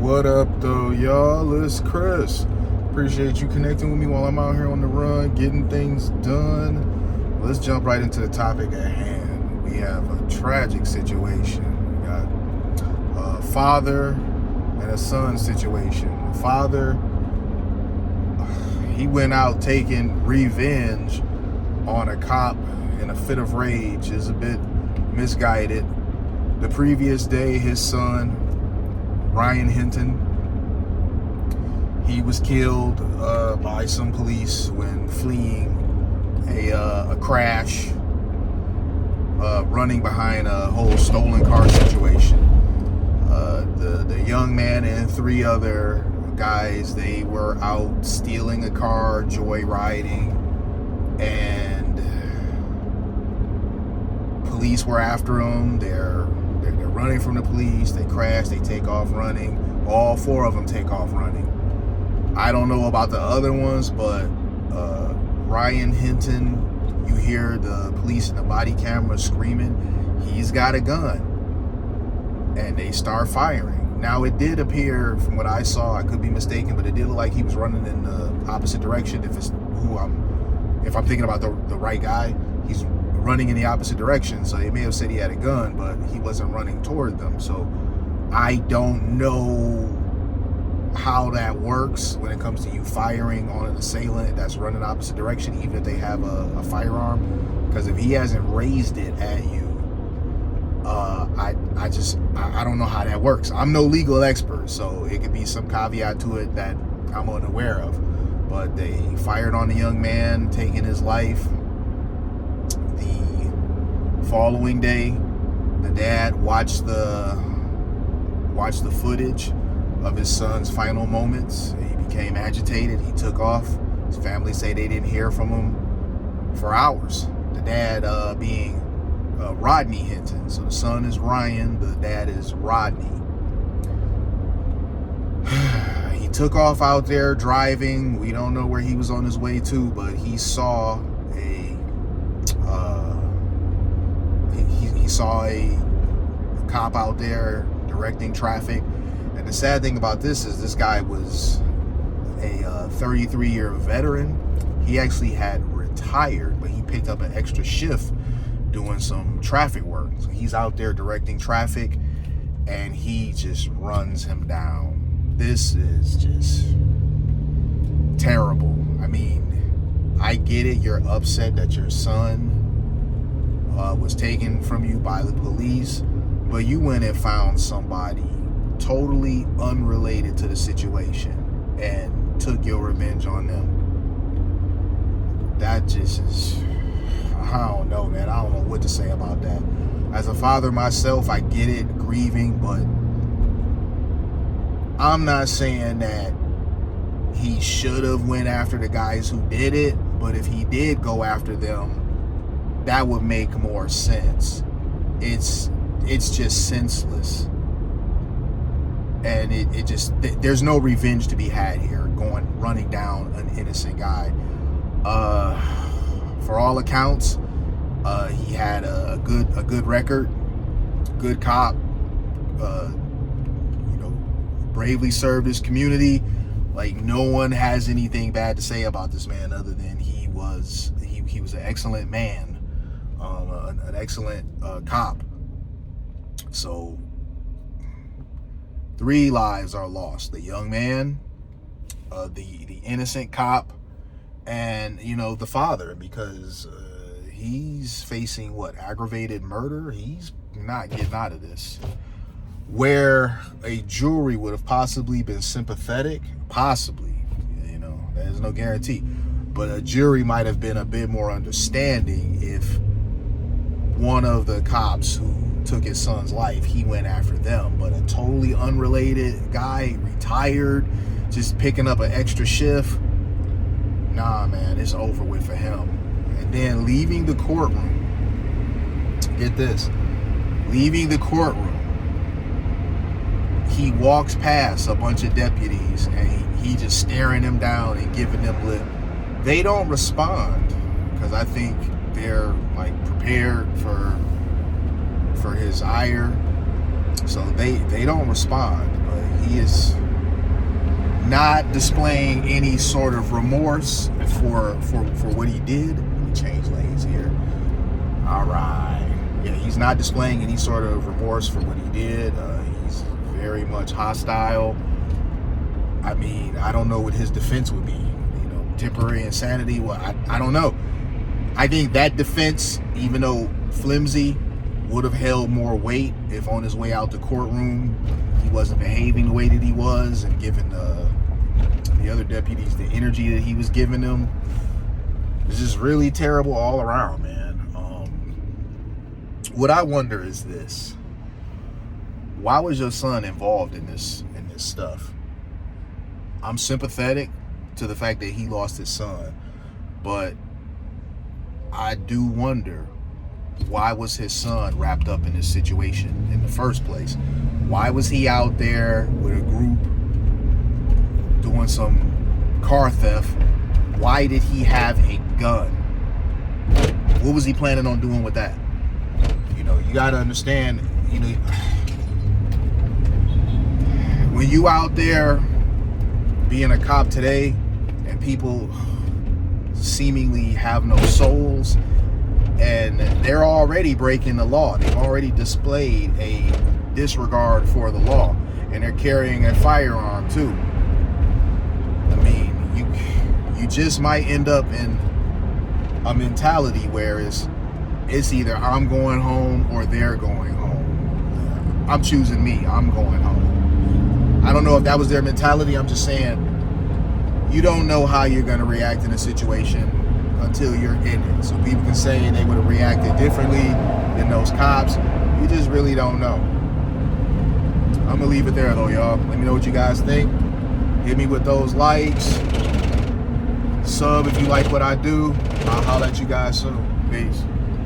What up, though, y'all? It's Chris. Appreciate you connecting with me while I'm out here on the run, getting things done. Let's jump right into the topic at hand. We have a tragic situation. We got a father and a son situation. The father, he went out taking revenge on a cop in a fit of rage. Is a bit misguided. The previous day, his son, Rodney Hinton, he was killed by some police when fleeing a crash, running behind a whole stolen car situation. The young man and three other guys, they were out stealing a car, joyriding, and police were after them. They're running from the police. They crash, they take off running. All four of them take off running. I don't know about the other ones, but Ryan Hinton, you hear the police in the body camera screaming, he's got a gun. And they start firing. Now, it did appear, from what I saw, I could be mistaken, but it did look like he was running in the opposite direction. If I'm thinking about the right guy, he's running in the opposite direction. So they may have said he had a gun, but he wasn't running toward them. So I don't know how that works when it comes to you firing on an assailant that's running the opposite direction, even if they have a firearm. Because if he hasn't raised it at you, I don't know how that works. I'm no legal expert, so it could be some caveat to it that I'm unaware of. But they fired on the young man, taking his life. The following day, the dad watched the footage of his son's final moments. He became agitated. He took off. His family say they didn't hear from him for hours. The dad being Rodney Hinton. So the son is Ryan, the dad is Rodney. He took off out there driving. We don't know where he was on his way to, but he saw a cop out there directing traffic. And the sad thing about this is this guy was a 33-year veteran. He actually had retired, but he picked up an extra shift doing some traffic work. So he's out there directing traffic, and he just runs him down. This is just terrible. I mean, I get it. You're upset that your son was taken from you by the police, but you went and found somebody totally unrelated to the situation and took your revenge on them. That just is, I don't know, man. I don't know what to say about that. As a father myself, I get it, grieving, but I'm not saying that he should have went after the guys who did it, but if he did go after them, that would make more sense. It's just senseless. And it just, there's no revenge to be had here, running down an innocent guy. For all accounts, he had a good record, good cop, bravely served his community. Like, no one has anything bad to say about this man other than he was an excellent man, an excellent cop. So 3 lives are lost: the young man, the innocent cop, and the father, because he's facing aggravated murder. He's not getting out of this. Where a jury would have possibly been sympathetic, there's no guarantee, but a jury might have been a bit more understanding if one of the cops who took his son's life, he went after them. But a totally unrelated guy, retired, just picking up an extra shift, nah, man, it's over with for him. And then leaving the courtroom, get this, leaving the courtroom, he walks past a bunch of deputies and he just staring them down and giving them lip. They don't respond because I think they're prepared for his ire, so they don't respond. But He is not displaying any sort of remorse for what he did. Let me change lanes here. All right. Yeah, he's not displaying any sort of remorse for what he did. He's very much hostile. I mean, I don't know what his defense would be. Temporary insanity. Well, I don't know. I think that defense, even though flimsy, would have held more weight if on his way out the courtroom he wasn't behaving the way that he was and giving the other deputies the energy that he was giving them. It's just really terrible all around, man. What I wonder is this: why was your son involved in this stuff? I'm sympathetic to the fact that he lost his son, but I do wonder, why was his son wrapped up in this situation in the first place? Why was he out there with a group doing some car theft? Why did he have a gun? What was he planning on doing with that? You got to understand, when you out there being a cop today and people seemingly have no souls and they're already breaking the law, they've already displayed a disregard for the law, and they're carrying a firearm too. I mean, you just might end up in a mentality where it's either I'm going home or they're going home. I'm choosing me. I'm going home. I don't know if that was their mentality. I'm just saying, you don't know how you're going to react in a situation until you're in it. So people can say they would have reacted differently than those cops. You just really don't know. I'm going to leave it there, though, y'all. Let me know what you guys think. Hit me with those likes. Sub if you like what I do. I'll holler at you guys soon. Peace.